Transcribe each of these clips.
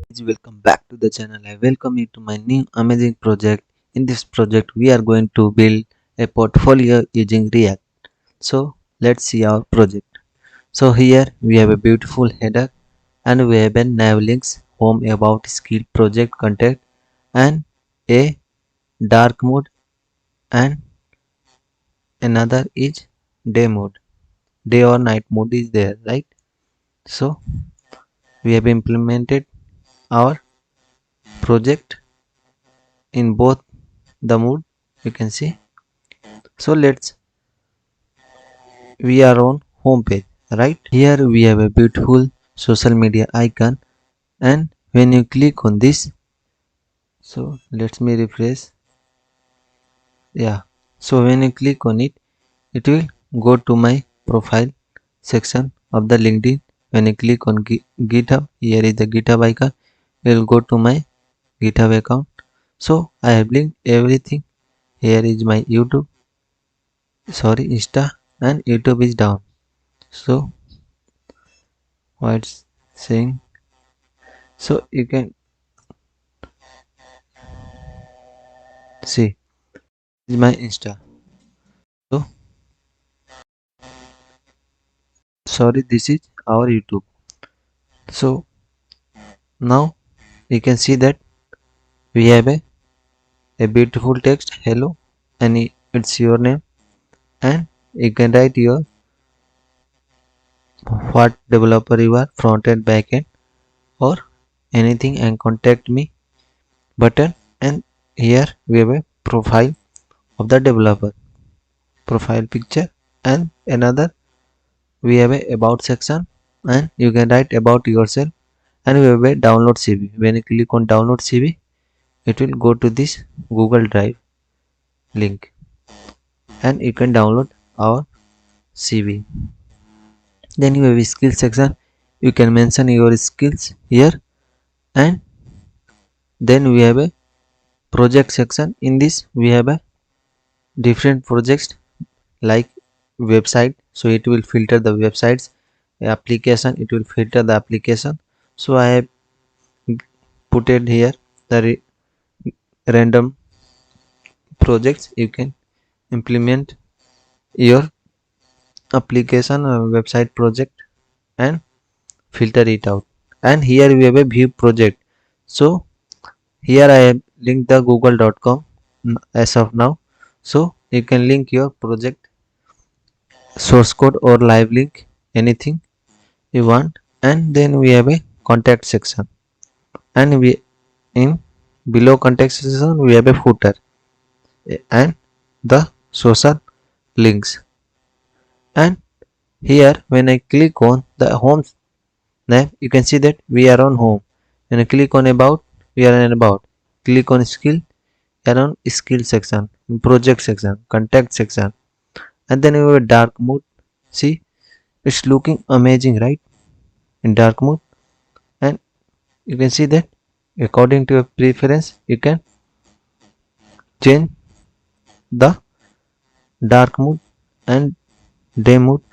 Welcome back to the channel. I welcome you to my new amazing project. In this project we are going to build a portfolio using React. So let's see our project. So here we have a beautiful header and we have a nav links, home, about, skill, project, contact, and a dark mode, and another is day mode. Day or night mode is there, right? So we have implemented our project in both the mode, you can see. So we are on home page, right? Here we have a beautiful social media icon, and when you click on this, so let me refresh. Yeah, so when you click on it, it will go to my profile section of the LinkedIn. When you click on GitHub, here is the GitHub icon. It will go to my GitHub account. So I have linked everything. Here is my YouTube, sorry, Insta, and YouTube is down. So what's saying, so you can see, this is my Insta. So sorry, this is our YouTube. So now you can see that we have a beautiful text hello, and it's your name, and you can write your what developer you are, front end, back end, or anything, and contact me button. And here we have a profile of the developer, profile picture, and another we have a about section, and you can write about yourself. And we have a download CV. When you click on download CV, it will go to this Google Drive link, and you can download our CV. Then you have a skill section. You can mention your skills here, and then we have a project section. In this we have a different projects like website, so it will filter the websites. Application, it will filter the application. So I have put it here the random projects. You can implement your application or website project and filter it out. And here we have a view project. So here I have linked the google.com as of now. So you can link your project source code or live link, anything you want. And then we have a contact section, and we in below contact section we have a footer and the social links. And here when I click on the home name, you can see that we are on home. When I click on about, we are in about. Click on skill, we are on skill section, project section, contact section. And then we have a dark mode. See, it's looking amazing, right? In dark mode. And you can see that according to your preference, you can change the dark mode and day mode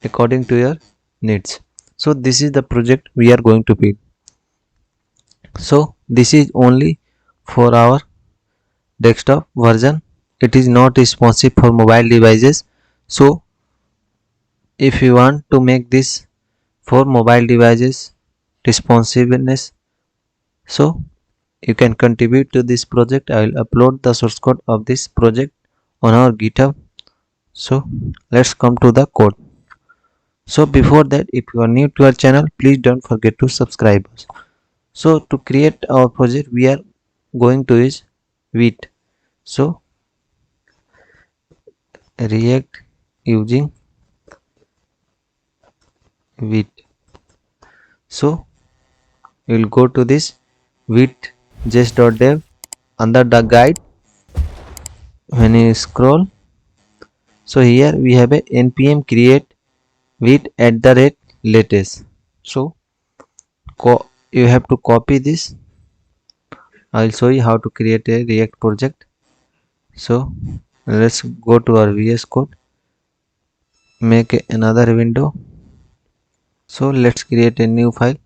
according to your needs. So this is the project we are going to build. So this is only for our desktop version. It is not responsive for mobile devices. So if you want to make this for mobile devices responsiveness, so you can contribute to this project. I will upload the source code of this project on our GitHub. So let's come to the code. So before that, if you are new to our channel, please don't forget to subscribe us. So to create our project, we are going to use Vite. So React using Vite. So you will go to this vite.js.dev. Under the guide, when you scroll, so here we have a npm create Vite @latest. So you have to copy this. I'll show you how to create a React project. So let's go to our VS Code, make another window. So let's create a new file.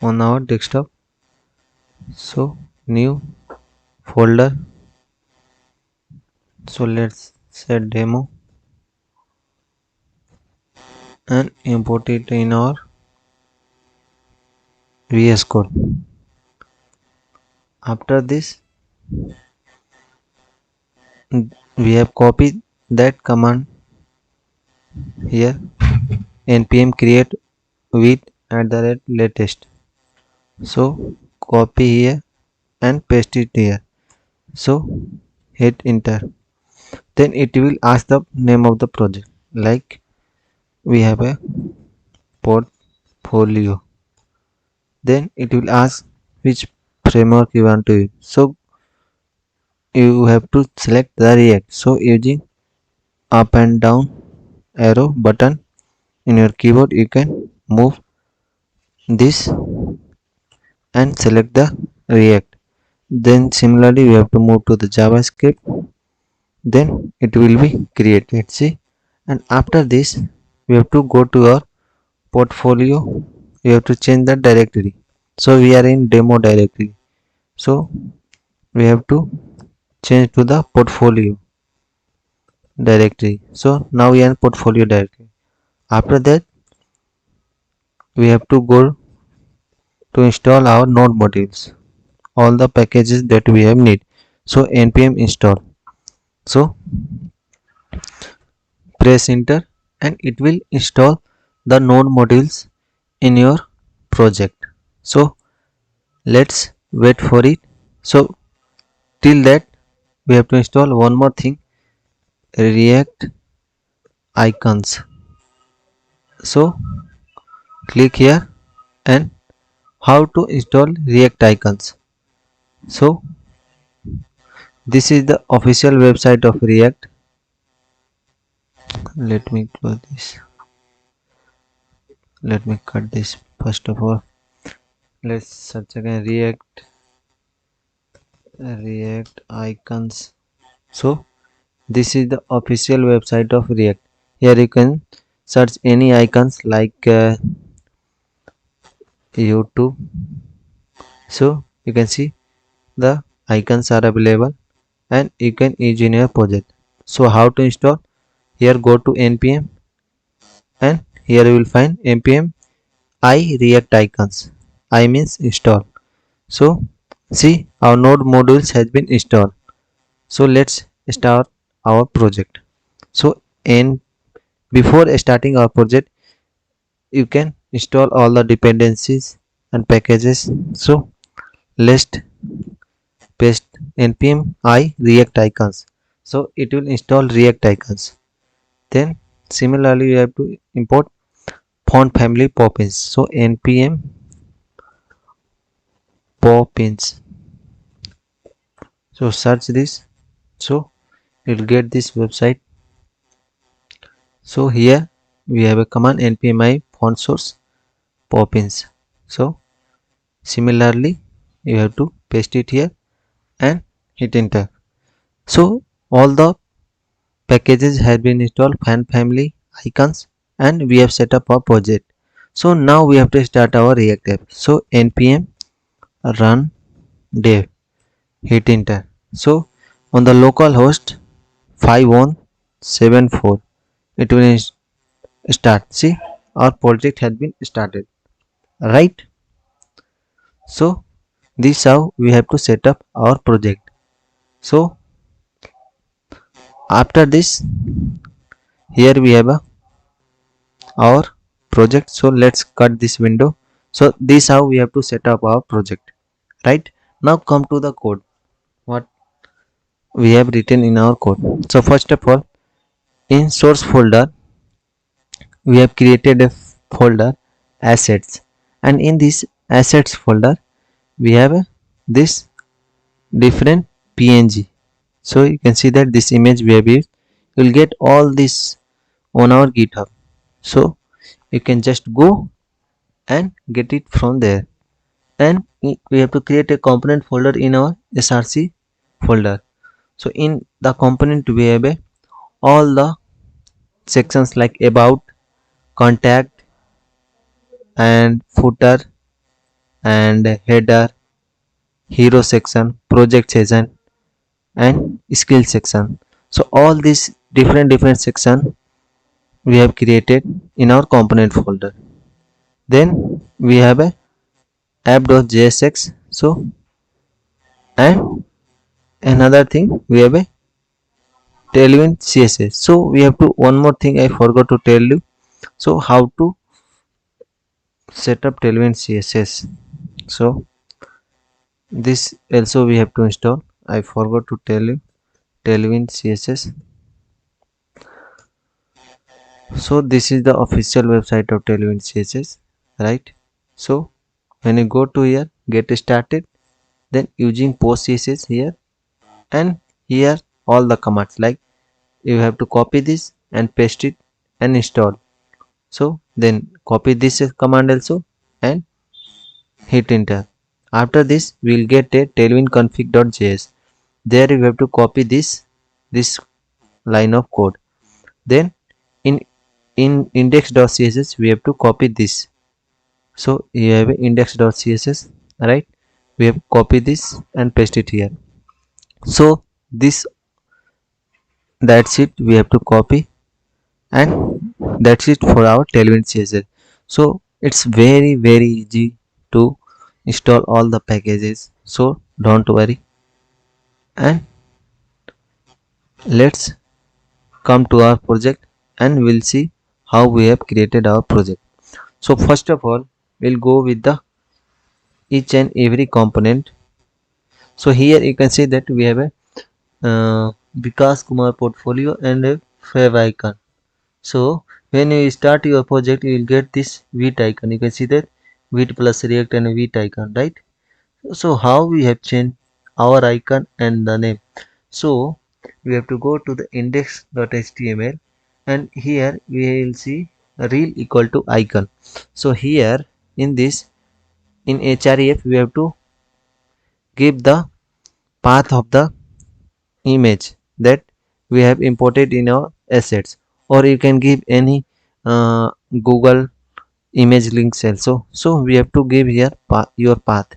on our desktop. So new folder, so let's set demo and import it in our VS Code. After this, we have copied that command here, npm create with @latest. So copy here and paste it here. So hit enter. Then it will ask the name of the project, like we have a portfolio. Then it will ask which framework you want to use. So you have to select the React. So using up and down arrow button in your keyboard, you can move this and select the React. Then similarly we have to move to the JavaScript. Then it will be created. See, and after this we have to go to our portfolio. We have to change the directory. So we are in demo directory. So we have to change to the portfolio directory. So now we are in portfolio directory. After that we have to go to install our node modules, all the packages that we have need. So npm install. So press enter and it will install the node modules in your project. So let's wait for it. So till that we have to install one more thing, react icons. So click here and how to install react icons. So this is the official website of react. Let me close this. Let me cut this first of all. Let's search again react icons. So this is the official website of react. Here you can search any icons like YouTube. So you can see the icons are available and you can use in your project. So how to install? Here go to npm and here you will find npm I react icons. I means install. So see, our node modules has been installed. So let's start our project. So in before starting our project, you can install all the dependencies and packages. So let's paste npm I react icons. So it will install react icons. Then similarly you have to import font family poppins. So npm poppins. So search this. So you'll get this website. So here we have a command npm I font source poppins. So similarly you have to paste it here and hit enter. So all the packages have been installed, fan family icons, and we have set up our project. So now we have to start our react app. So npm run dev, hit enter. So on the local host 5174 it will start. See, our project has been started, right? So this is how we have to set up our project. So after this, here we have our project. So let's cut this window. So this is how we have to set up our project, right? Now come to the code, what we have written in our code. So first of all, in source folder we have created a folder assets, and in this assets folder we have this different png. So you can see that this image we have used, you will get all this on our GitHub. So you can just go and get it from there. And we have to create a component folder in our src folder. So in the component we have all the sections like about, contact and footer and header, hero section, project section, and skill section. So all these different section we have created in our component folder. Then we have a app.jsx. So and another thing we have a tailwind css. So we have to one more thing I forgot to tell you. So how to set up tailwind css. So this also we have to install. I forgot to tell you tailwind css. So this is the official website of tailwind css, right? So when you go to here get started, then using post css here, and here all the commands, like you have to copy this and paste it and install. So then copy this command also and hit enter. After this we will get a tailwind config.js. There you have to copy this line of code. Then in index.css we have to copy this. So you have index.css, right? We have copy this and paste it here. So this, that's it, we have to copy, and that's it for our tailwind css. So it's very easy to install all the packages, so don't worry. And let's come to our project and we'll see how we have created our project. So first of all we'll go with the each and every component. So here you can see that we have a Vikas Kumar portfolio and a fav icon. So when you start your project you will get this Vite icon. You can see that Vite plus React and Vite icon, right? So how we have changed our icon and the name? So we have to go to the index.html, and here we will see rel equal to icon. So here in this, in href we have to give the path of the image that we have imported in our assets, or you can give any Google image links also. So we have to give here your path.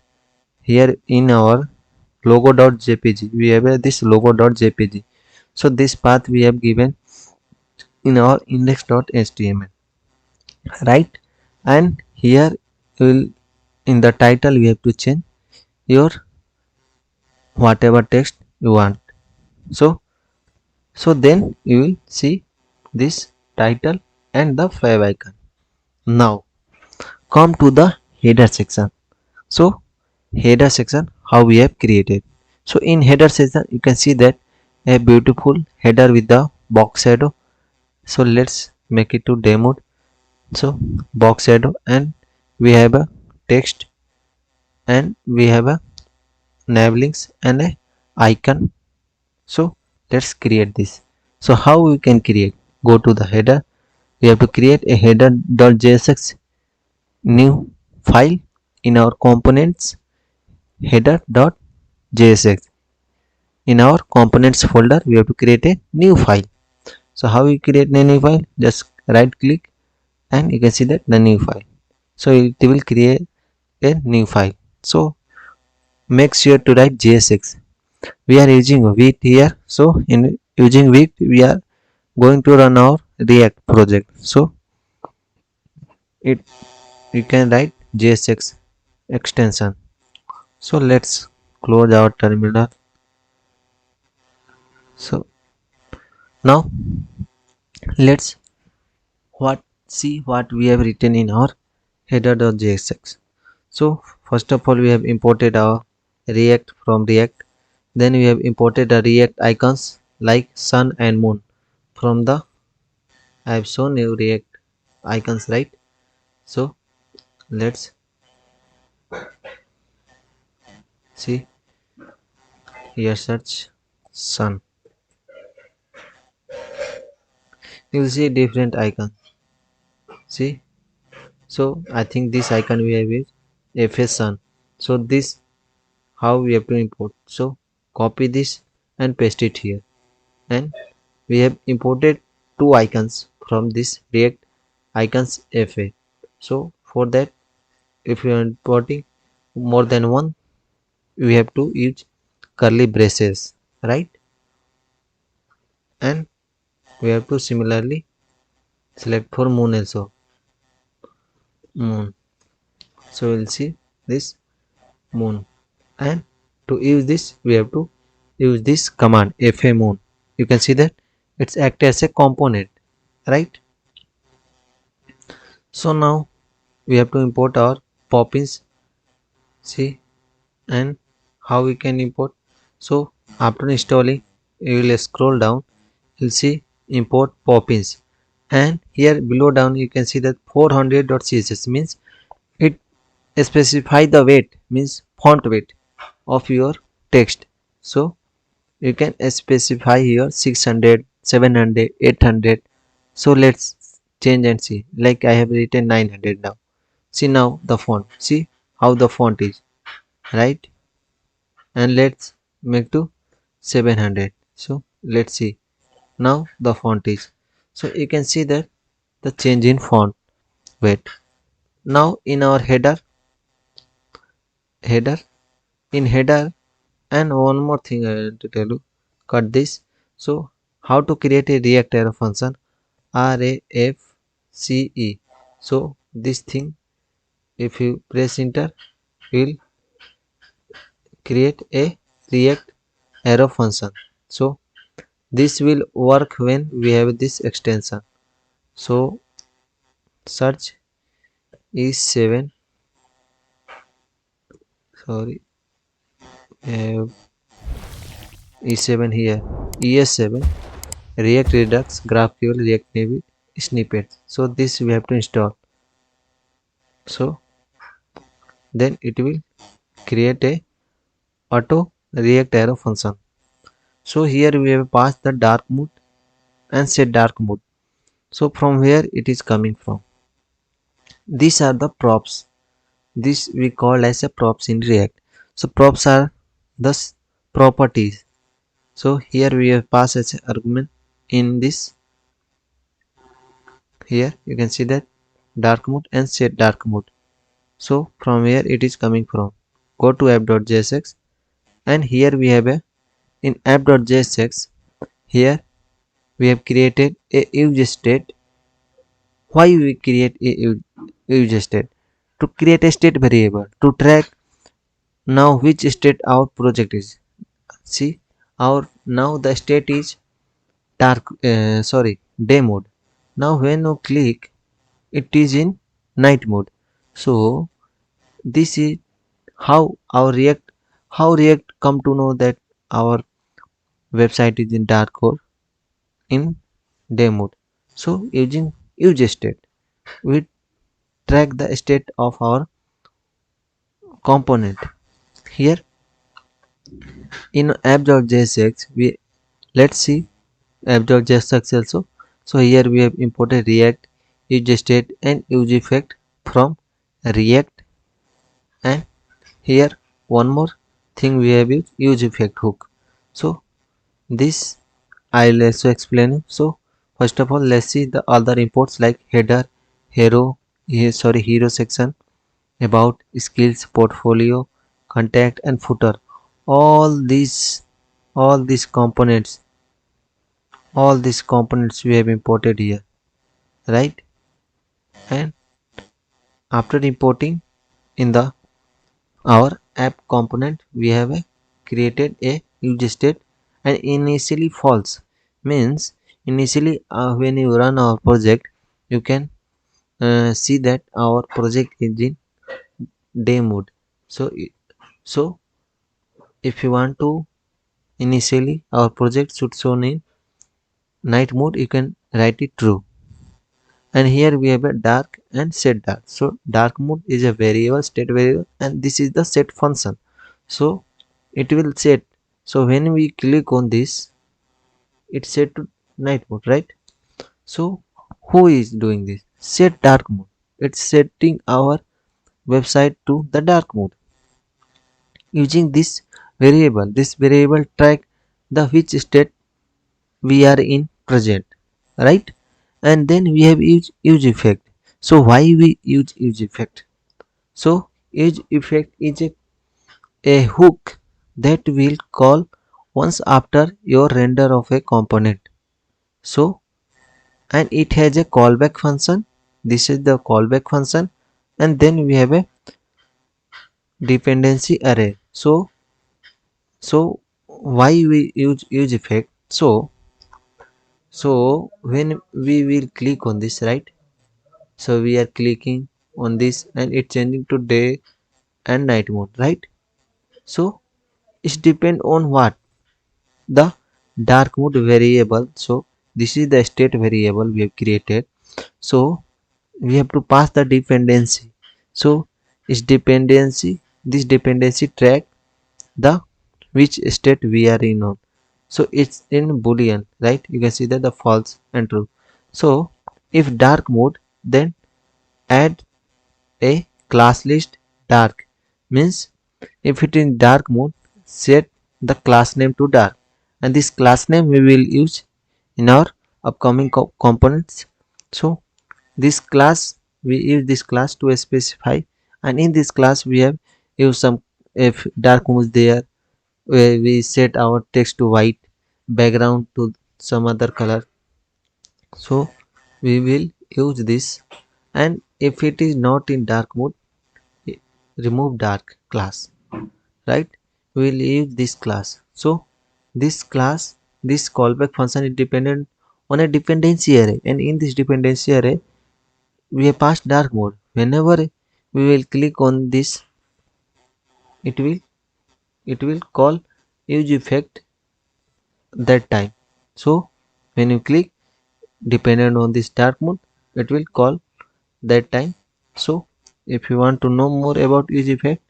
Here in our logo.jpg we have this logo.jpg. So this path we have given in our index.html, right? And here will, in the title we have to change your whatever text you want. So then you will see this title and the five icon. Now come to the header section. So header section how we have created. So in header section you can see that a beautiful header with the box shadow. So let's make it to demo. So box shadow, and we have a text, and we have a nav links and a icon. So let's create this. So how we can create? Go to the header. We have to create a header.jsx new file in our components header.jsx. In our components folder we have to create a new file. So how we create a new file? Just right click and you can see that the new file. So it will create a new file. So make sure to write jsx. We are using Vite here. So in using Vite we are going to run our React project. So it, you can write jsx extension. So let's close our terminal. So now let's see what we have written in our header.jsx. So first of all we have imported our React from React. Then we have imported the React icons like sun and moon from the, I have shown you React icons, right? So let's see here, search sun. You will see different icons. See, so I think this icon we have is fs sun. So this how we have to import. So copy this and paste it here, and we have imported two icons from this React icons fa. So for that, if you are importing more than one, we have to use curly braces, right? And we have to similarly select for moon also, moon. So we'll see this moon, and to use this we have to use this command fa moon. You can see that it's act as a component, right? So now we have to import our poppins. See, and how we can import. So after installing, you will scroll down, you'll see import poppins, and here below down you can see that 400.css means it specify the weight, means font weight of your text. So you can specify here 600, 700, 800. So let's change and see, like I have written 900 now. See now the font, see how the font is, right? And let's make to 700. So let's see now the font is. So you can see that the change in font weight. Now in our header in header, and one more thing I want to tell you, cut this. So how to create a react arrow function, RAFCE. So this thing, if you press enter, will create a react arrow function. So this will work when we have this extension. So search e7, sorry, uh, e7 here, es7, react redux graphql react native snippets. So this we have to install. So then it will create a auto react arrow function. So here we have passed the dark mode and set dark mode. So from where it is coming from, these are the props. This we call as a props in react. So props are the properties. So here we have passed as argument in this. Here you can see that dark mode and set dark mode. So from where it is coming from, go to app.jsx, and here we have a, in app.jsx, here we have created a use state. Why we create a use state? To create a state variable to track now which state our project is. See, our now the state is day mode. Now when you click, it is in night mode. So this is how our react come to know that our website is in dark or in day mode. So using use state, we track the state of our component. Here in app.jsx, we let's see app.jsx also. So here we have imported react use state and use effect from react, and here one more thing we have is use effect hook. So this I'll also explain it. So first of all, let's see the other imports like header, hero section, about, skills, portfolio, contact, and footer. All these all these components all these components we have imported here, right? And after importing in the our app component, we have created a use state, and initially false means initially when you run our project, you can see that our project is in day mode. So so if you want to initially our project should show in night mode, you can write it true. And here we have a dark and set dark. So dark mode is a variable, state variable, and this is the set function. So it will set. So when we click on this, it's set to night mode, right? So who is doing this? Set dark mode. It's setting our website to the dark mode using this variable track the which state we are in present, right? And then we have use effect. So why we use effect? So use effect is a hook that will call once after your render of a component. So, and it has a callback function. This is the callback function, and then we have a dependency array. So why we use effect? So when we will click on this, right? So we are clicking on this and it's changing to day and night mode, right? So it depend on what? The dark mode variable. So this is the state variable we have created. So we have to pass the dependency. So its dependency, this dependency track the which state we are in on. So it's in boolean, right? You can see that the false and true. So if dark mode, then add a class list dark, means if it in dark mode, set the class name to dark, and this class name we will use in our upcoming components. So this class, we use this class to specify, and in this class we have used some, if dark mode is there, where we set our text to white, background to some other color. So we will use this, and if it is not in dark mode, remove dark class, right? We will use this class. So this class, this callback function is dependent on a dependency array, and in this dependency array we have passed dark mode. Whenever we will click on this, it will call use effect that time. So when you click dependent on this dark mode, it will call that time. So if you want to know more about use effect,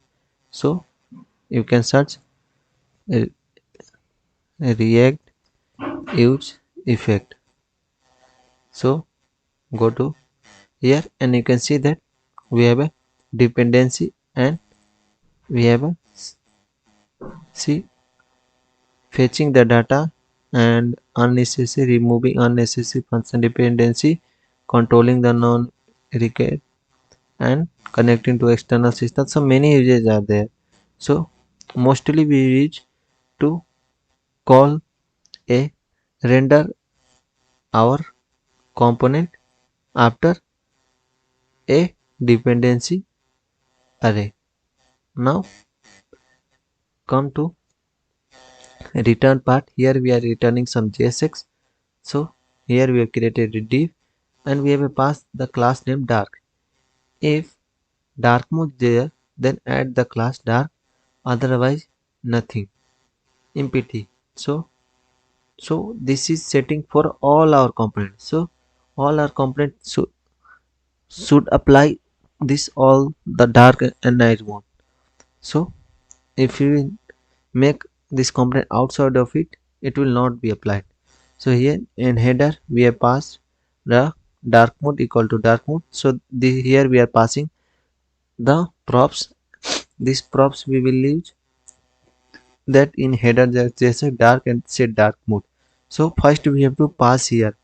so you can search uh, react use effect. So go to here and you can see that we have a dependency, and we have a, see, fetching the data and unnecessary, removing unnecessary function dependency, controlling the non required, and connecting to external systems. So many uses are there. So mostly we use to call a render our component after a dependency array. Now come to return part. Here we are returning some JSX. So here we have created a div, and we have a pass the class name dark. If dark mode there, then add the class dark, otherwise nothing, empty. So this is setting for all our components. So all our components should apply this all the dark and night mode. So if you make this component outside of it, it will not be applied. So here in header we have passed the dark mode equal to dark mode. So here we are passing the props. These props we will use that in header, there's a dark and set dark mode. So first we have to pass here,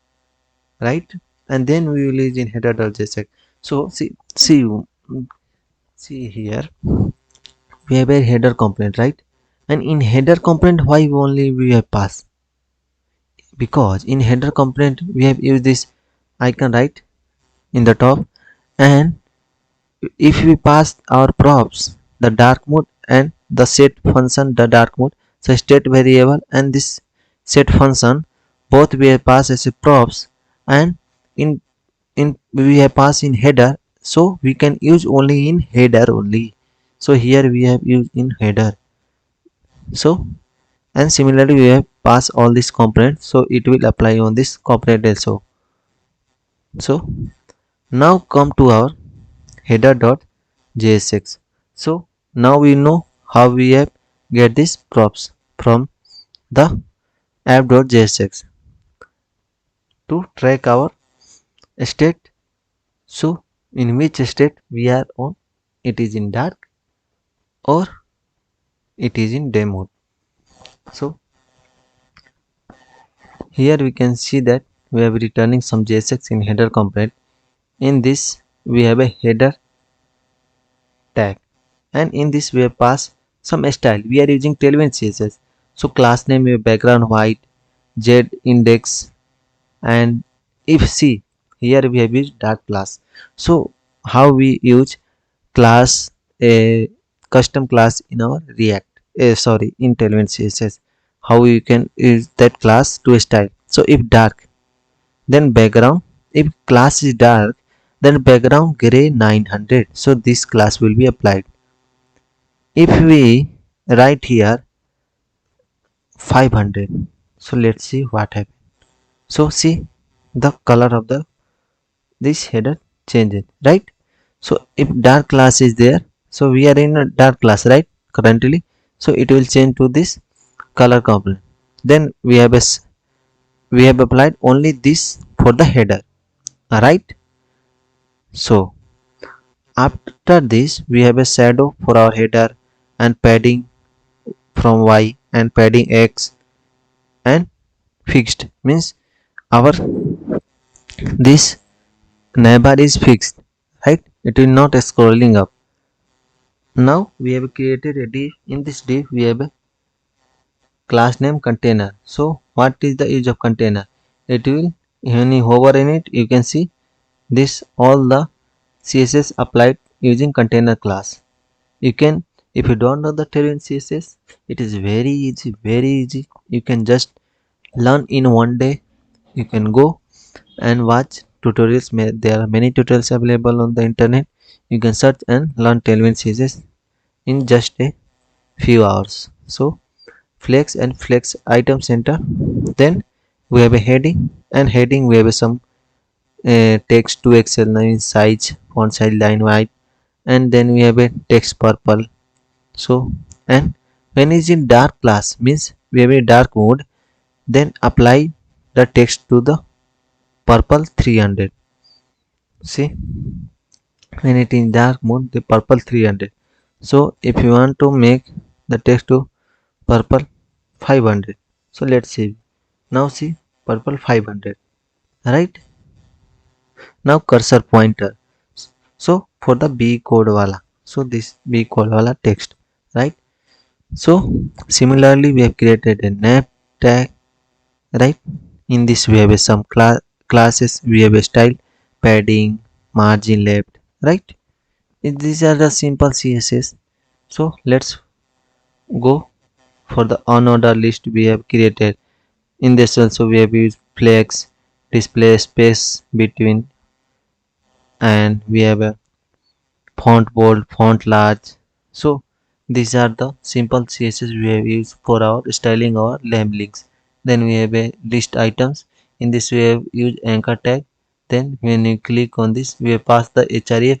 right? And then we will use in header.jsx. So see here we have a header component, right? And in header component, why only we have pass? Because in header component we have used this icon right in the top, and if we pass our props the dark mode and the set function the dark mode, so state variable and this set function both we have passed as a props, and in we have passed in header, so we can use only in header only. So here we have used in header. So and similarly we have passed all these components, so it will apply on this component also. So now come to our header.jsx. So now we know how we have get these props from the app.jsx to track our state. So in which state we are on, it is in dark or it is in day mode. So here we can see that we are returning some JSX in header component. In this we have a header tag. and in this we have passed some style. We are using Tailwind CSS. So class name we have background white, Z index, and if see here we have used dark class. So how we use class, a custom class in our React, sorry, in Tailwind CSS, how you can use that class to style. So if dark, then background, if class is dark, then background gray 900, so this class will be applied. If we write here 500, so let's see what happens. So see the color of the this header changes, right? So if dark class is there, so we are in a dark class, right, currently, so it will change to this color component. Then we have we have applied only this for the header, right? So after this we have a shadow for our header, and padding from y, and padding x, and fixed means our this neighbor is fixed, right, it will not scrolling up. Now we have created a div. In this div we have a class name container. So what is the use of container? It will, when you hover in it, you can see this all the CSS applied using container class. You can, if you don't know the Tailwind CSS, it is very easy, very easy. You can just learn in one day. You can go and watch tutorials. There are many tutorials available on the internet. You can search and learn Tailwind CSS in just a few hours. So flex and flex item center, then we have a heading, and heading we have some text to excel 9 size, font size line white, and then we have a text purple. So and when is in dark class means we have a dark mode, then apply the text to the purple 300. See, when it in dark mode the purple 300. So if you want to make the text to purple 500, so let's see. Now see purple 500, right? Now cursor pointer. So for the Becodewala, so this Becodewala text, right? So similarly we have created a nav tag, right? In this we have some classes, we have a style, padding, margin left, right? These are the simple CSS. So let's go for the unordered list we have created. In this also we have used flex, display space between, and we have a font bold, font large. So these are the simple CSS we have used for our styling our labelings. Then we have a list items. In this we have used anchor tag. Then when you click on this, we have passed the href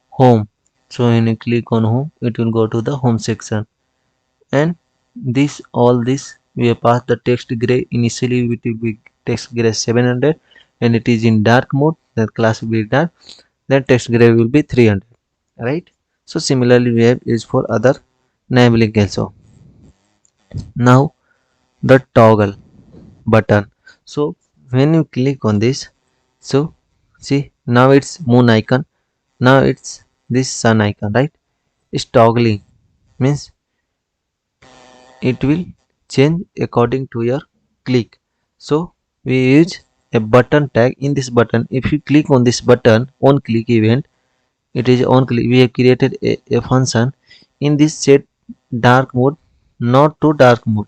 home. So when you click on home, it will go to the home section. And this all this we have passed the text gray. Initially it will be text gray 700. When it is in dark mode, the class will be dark, then text gray will be 300, right? So similarly we have is for other enabling also. Now the toggle button. So when you click on this, so see now it's moon icon, now it's this sun icon, right? It's toggling means it will change according to your click. So we use a button tag. In this button, if you click on this button on click event, it is on click, we have created a function. In this set dark mode, not to dark mode,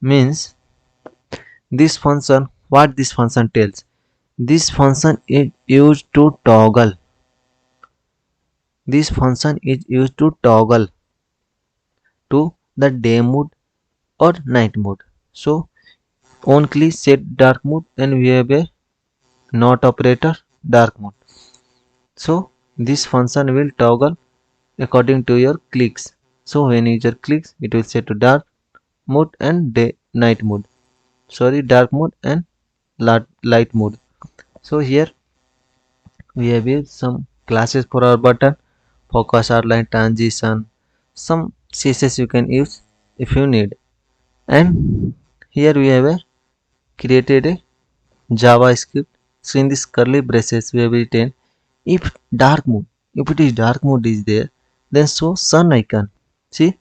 means this function, what this function tells, this function is used to toggle, this function is used to toggle to the day mode or night mode. So on click set dark mode, and we have a not operator dark mode. So this function will toggle according to your clicks. So when user clicks, it will set to dark mode and day night mode, sorry, dark mode and light mode. So here we have used some classes for our button, focus, outline, transition, some CSS you can use if you need. And here we have created a javascript. So in this curly braces we have written if dark mode, if it is dark mode is there, then show sun icon. See,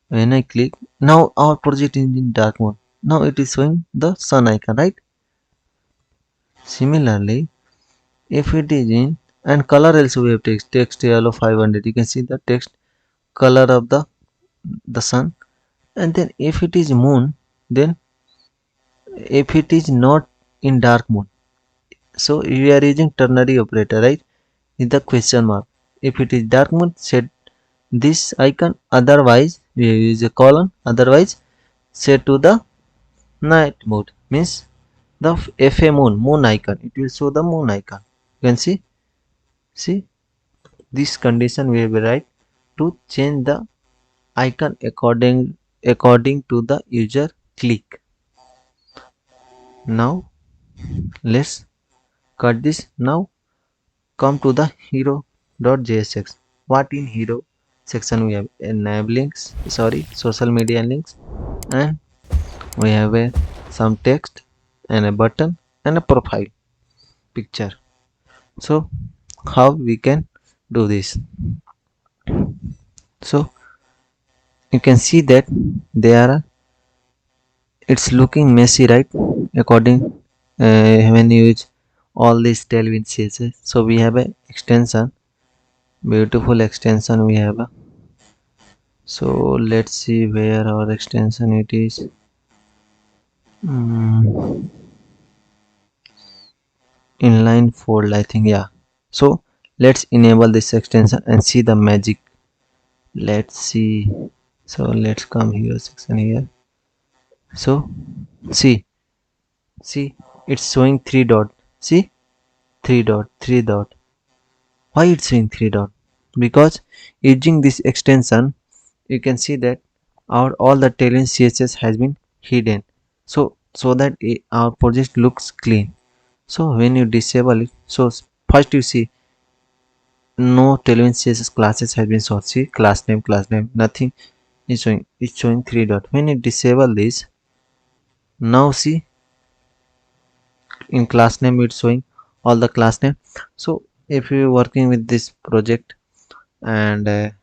when I click, now our project is in dark mode. Now it is showing the sun icon, right? Similarly, if it is in and color also we have text yellow 500. You can see the text color of the sun. And then if it is moon, then if it is not in dark mode, so we are using ternary operator, right? In the question mark. If it is dark mode, set this icon. Otherwise, we use a colon. Otherwise, set to the night mode. Means the FA moon icon. It will show the moon icon. You can see this condition we will write to change the icon according to the user click. Now let's cut this. Now come to the hero.jsx. What in hero section we have links, social media links, and we have some text and a button and a profile picture. So how we can do this? So you can see that there it's looking messy, right? According when you use all these tailwind CSS. So we have a extension, beautiful extension we have. So let's see where our extension it is. Inline fold, I think, yeah. So let's enable this extension and see the magic. Let's see. So let's come here section here. So see it's showing three dot. See, three dot. Why it's showing three dot? Because using this extension you can see that our all the tailwind CSS has been hidden, so that our project looks clean. So when you disable it, so first you see no tailwind CSS classes has been shown. See, class name, nothing is showing. It's showing three dot. When you disable this, now see in class name it's showing all the class name. So if you are working with this project and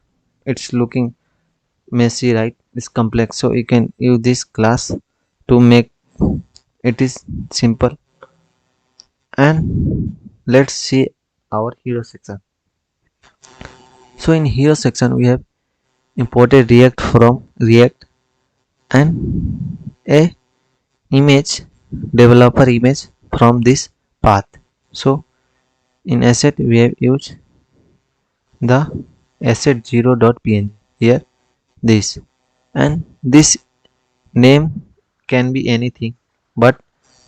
it's looking messy, right? It's complex, so you can use this class to make it is simple. And let's see our hero section. So in hero section we have imported react from react and a image, developer image from this path. So in asset we have used the asset 0.png here, this, and this name can be anything, but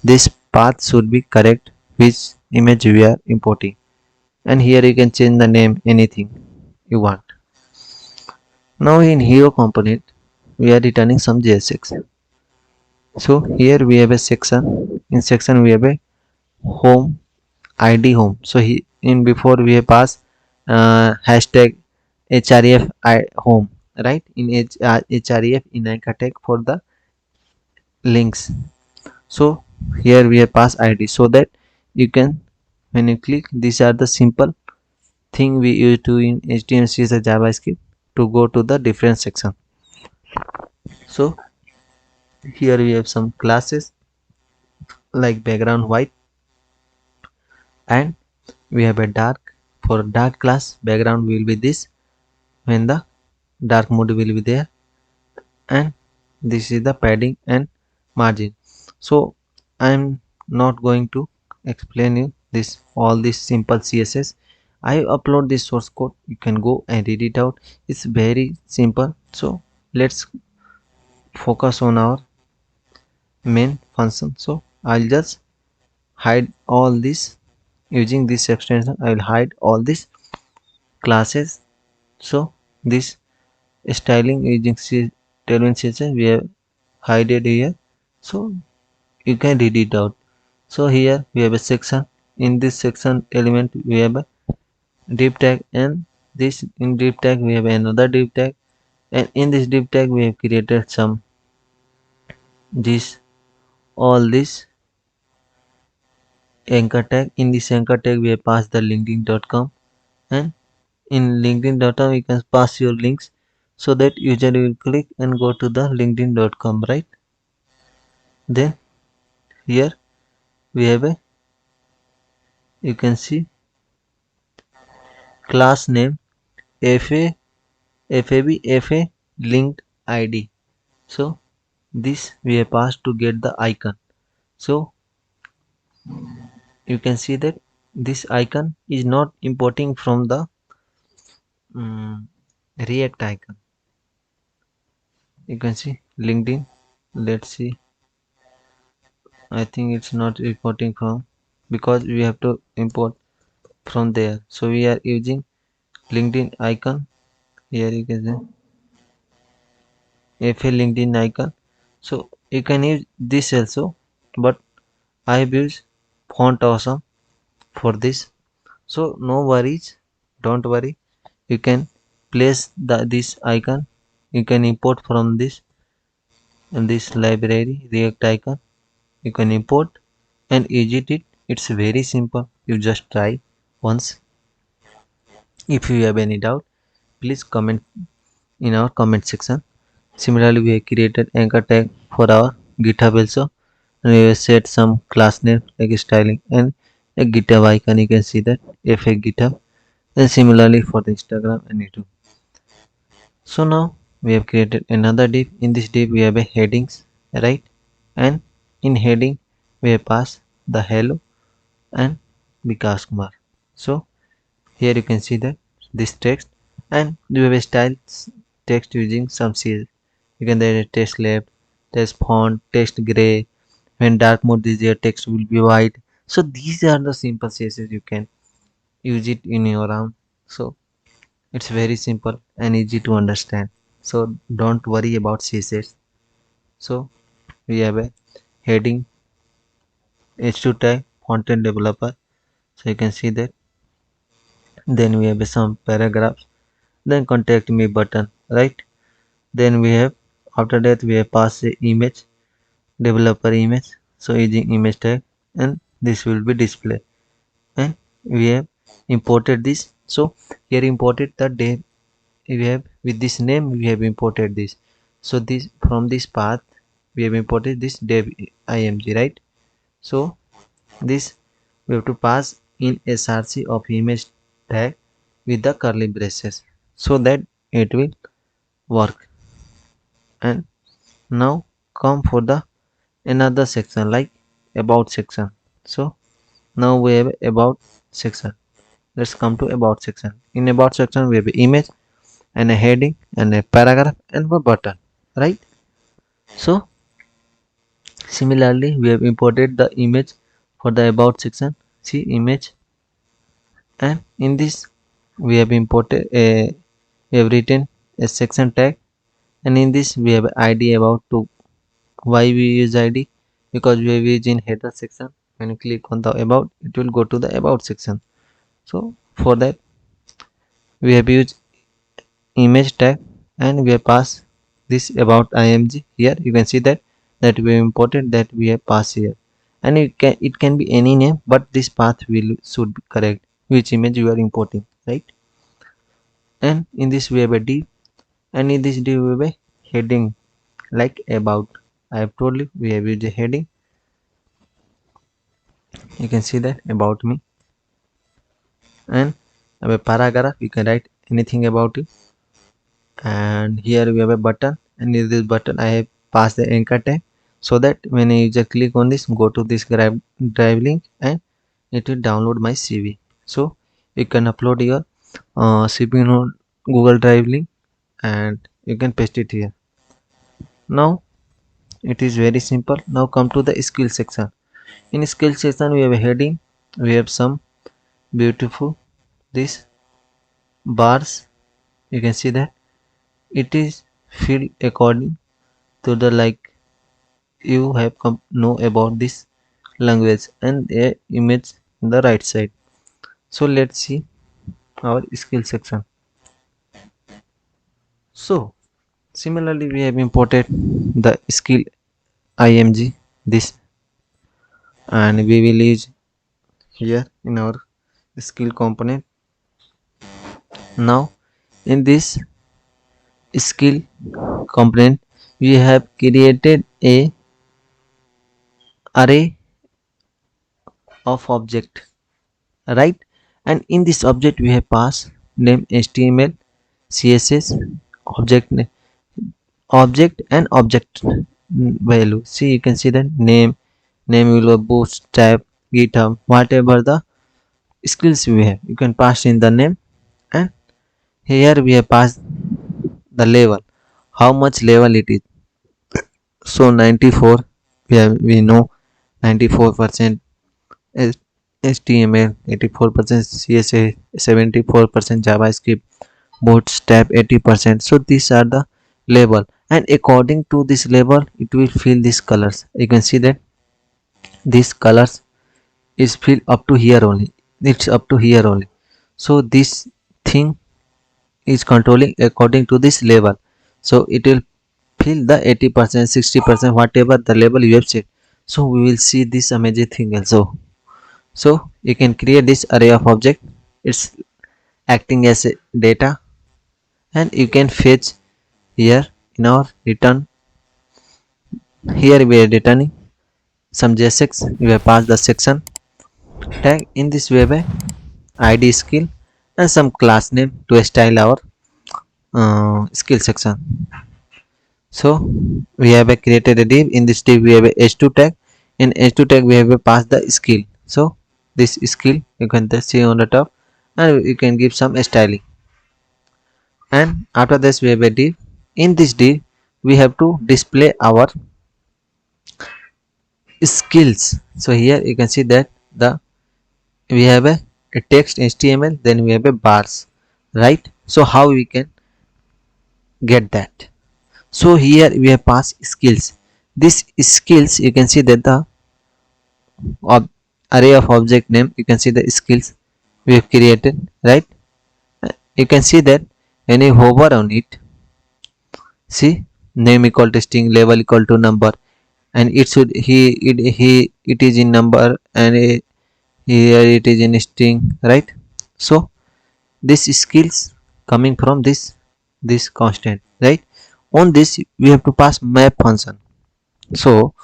this path should be correct which image we are importing. And here you can change the name anything you want. Now in hero component we are returning some JSX. So here we have a section. In section we have a home, id home. So in before we have passed hashtag href home, right? In href in anchor tag for the links. So here we have pass id, so that you can, when you click, these are the simple thing we use to in html css javascript to go to the different section. So here we have some classes like background white, and we have a dark. For dark class, background will be this when the dark mode will be there, and this is the padding and margin. So I am not going to explain you this all this simple css. I upload this source code, you can go and read it out. It's very simple. So let's focus on our main function. So I'll just hide all this using this extension. I will hide all these classes. So this styling using tailwind CSS we have hide it here, so you can read it out. So here we have a section. In this section element we have a div tag, and this in div tag we have another div tag, and in this div tag we have created some this all this anchor tag. In this anchor tag we have passed the linkedin.com, and in linkedin.com you can pass your links so that user will click and go to the linkedin.com, right? Then here we have a, you can see class name fa fab fa linked id. So this we have passed to get the icon. So you can see that this icon is not importing from the um, react icon. You can see linkedin, let's see, I think it's not importing from, because we have to import from there, so we are using linkedin icon. Here you can see fa linkedin icon, so you can use this also, but I have used font awesome for this. So no worries, don't worry, you can place this icon, you can import from this, and this library react icon you can import and edit it. It's very simple, you just try once. If you have any doubt, please comment in our comment section. Similarly, we have created anchor tag for our GitHub also, and we have set some class name like styling and a GitHub icon. You can see that if a GitHub, and similarly for the Instagram and YouTube. So now we have created another div. In this div, we have a headings, right? And in heading, we have passed the hello and Vikas Kumar. So here you can see that this text, and you have a style text using some CSS. You can then text left, text font, text gray. When dark mode is there, text will be white. So these are the simple CSS, you can use it in your own. So it's very simple and easy to understand. So don't worry about CSS. So we have a heading h2 tag content developer. So you can see that. Then we have some paragraphs. Then contact me button, right? Then we have, after that we have passed the image developer image, so using image tag, and this will be display, and we have imported this. So here imported the dev, we have with this name we have imported this. So this, from this path we have imported this dev img, right? So this we have to pass in src of image tag with the curly braces so that it will work. And now come for the another section like about section. So now we have about section. Let's come to about section. In about section we have an image and a heading and a paragraph and a button, right? So similarly we have imported the image for the about section. See image, and in this we have imported a, we have written a section tag, and in this we have id about to. Why we use id? Because we have used in header section. When you click on the about, it will go to the about section. So for that we have used image tag, and we have passed this about img. Here you can see that we have imported, that we have passed here, and it can be any name, but this path will should be correct which image you are importing, right? And in this we have a div, and in this div we have a heading like about. I have told you we have used a heading. You can see that about me, and have a paragraph, you can write anything about it. And here we have a button, and in this button I have passed the anchor tag, so that when a user click on this, go to this drive link, and it will download my cv. So you can upload your cv on Google Drive link, and you can paste it here. Now it is very simple. Now come to the skill section. In skill section we have a heading, we have some beautiful this bars. You can see that it is filled according to the like you have know about this language, and a image in the right side. So let's see our skill section. So similarly we have imported the skill img this, and we will use here in our skill component. Now in this skill component we have created a array of object, right? And in this object we have passed name, html, css, object object and object value. See, you can see the name will bootstrap, github, whatever the skills we have, you can pass in the name. And here we have passed the level, how much level it is. So 94, we know 94% is HTML, 84% CSS, 74% JavaScript, bootstrap 80%. So these are the label, and according to this label it will fill these colors. You can see that these colors is filled up to here only, it's up to here only. So this thing is controlling according to this label, so it will fill the 80%, 60%, whatever the label you have set. So we will see this amazing thing also. So you can create this array of object, it's acting as a data, and you can fetch here in our return. Here we are returning some JSX, we have passed the section tag. In this way by id skill and some class name to style our skill section. So we have a created a div. In this div we have a h2 tag. In h2 tag we have a pass the skill. So this skill you can see on the top, and you can give some styling. And after this we have a div. In this div we have to display our skills. So here you can see that the we have a text html, then we have a bars, right? So how we can get that? So here we have passed skills. This skills, you can see that the array of object name, you can see the skills we have created, right? You can see that when you hover on it, see, name equal to string, level equal to number, and it should it is in number, and here it is in string, right? So this skills coming from this constant, right? On this we have to pass map function. So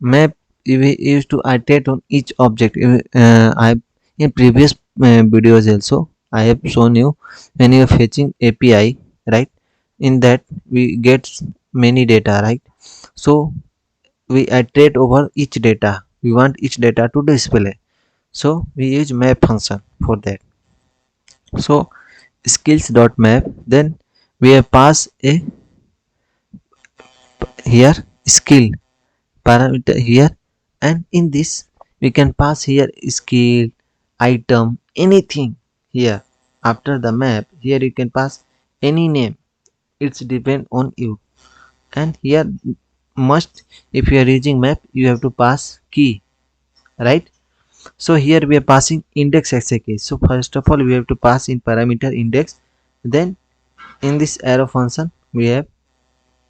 map we used to iterate on each object. I in previous videos also I have shown you, when you are fetching API, right? In that we get many data, right? So we iterate over each data. We want each data to display. So we use map function for that. So skills dot map. Then we have pass a here skill parameter here, and in this we can pass here skill, item, anything here. After the map here you can pass any name, it's depend on you. And here must, if you are using map you have to pass key, right? So here we are passing index as a key. So first of all we have to pass in parameter index. Then in this arrow function we have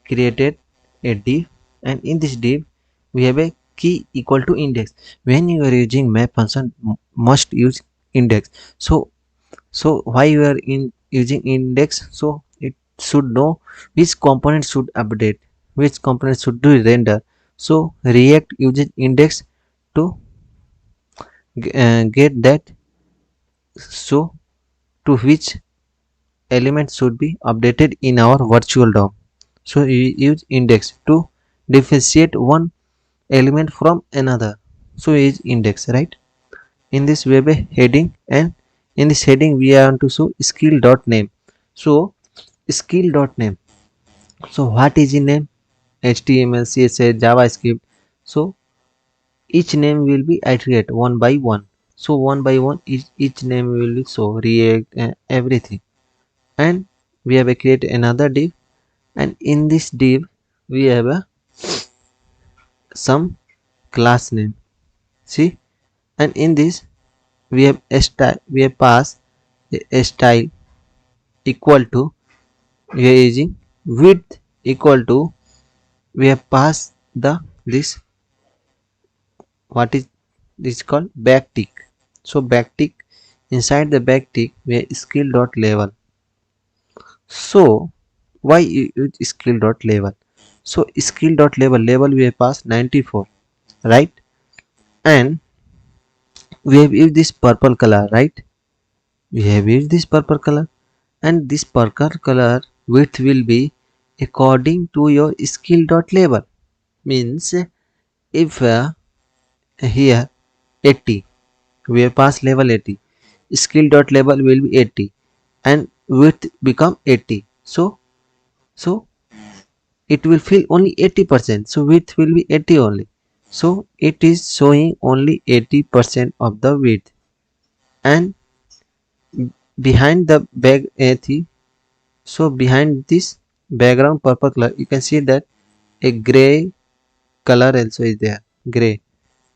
created a div, and in this div we have a key equal to index. When you are using map function must use index. So why you are in using index? So it should know which component should update, which component should do render. So react uses index to get that, so to which element should be updated in our virtual DOM. So you use index to differentiate one element from another. So is index, right? In this web heading, and in this heading we want to show skill dot name. So skill dot name, so what is the name? HTML, CSS, JavaScript. So each name will be iterate one by one. So one by one each name will be show react and everything. And we have a create another div, and in this div we have a some class name. See, and in this we have a style, we have passed a style equal to, we are using width equal to, we have passed the this, what is this called, backtick. So backtick, inside the backtick we have skill dot level. So why you use skill dot label? So skill dot label we have passed 94, right? And we have used this purple color, right? We have used this purple color, and this purple color width will be according to your skill dot label. Means if here 80, we have passed level 80, skill dot label will be 80 and width become 80. So it will fill only 80%, so width will be 80 only. So it is showing only 80% of the width. And behind the back so behind this background purple color, you can see that a gray color also is there, gray.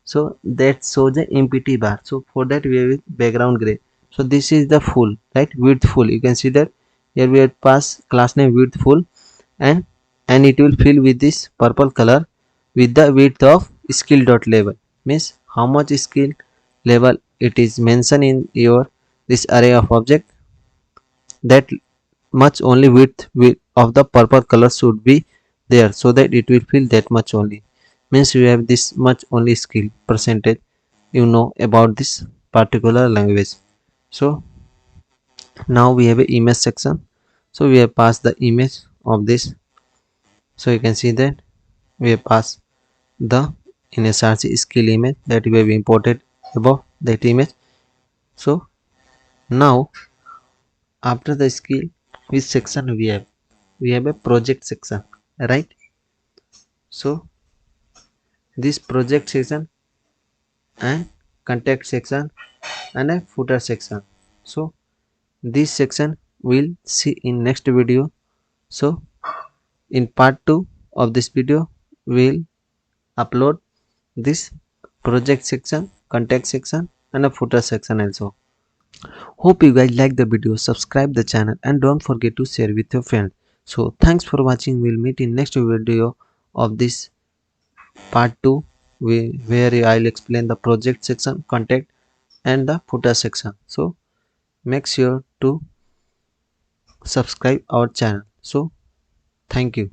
So that shows the empty bar. So for that we have background gray. So this is the full, right? Width full, you can see that here we have passed class name width full, and it will fill with this purple color with the width of skill dot label. Means how much skill level it is mentioned in your this array of object, that much only width of the purple color should be there, so that it will fill that much only. Means you have this much only skill percentage you know about this particular language. So now we have a image section. So we have passed the image of this. So you can see that we have passed the in a search skill image that we have imported above that image. So now after the skill, which section we have? We have a project section, right? So this project section and contact section and a footer section. So this section we'll see in next video. So in part 2 of this video we'll upload this project section, contact section and a footer section also. Hope you guys like the video, subscribe the channel and don't forget to share with your friends. So thanks for watching. We'll meet in next video of this part 2 where I'll explain the project section, contact and the footer section. So make sure to subscribe our channel. So thank you.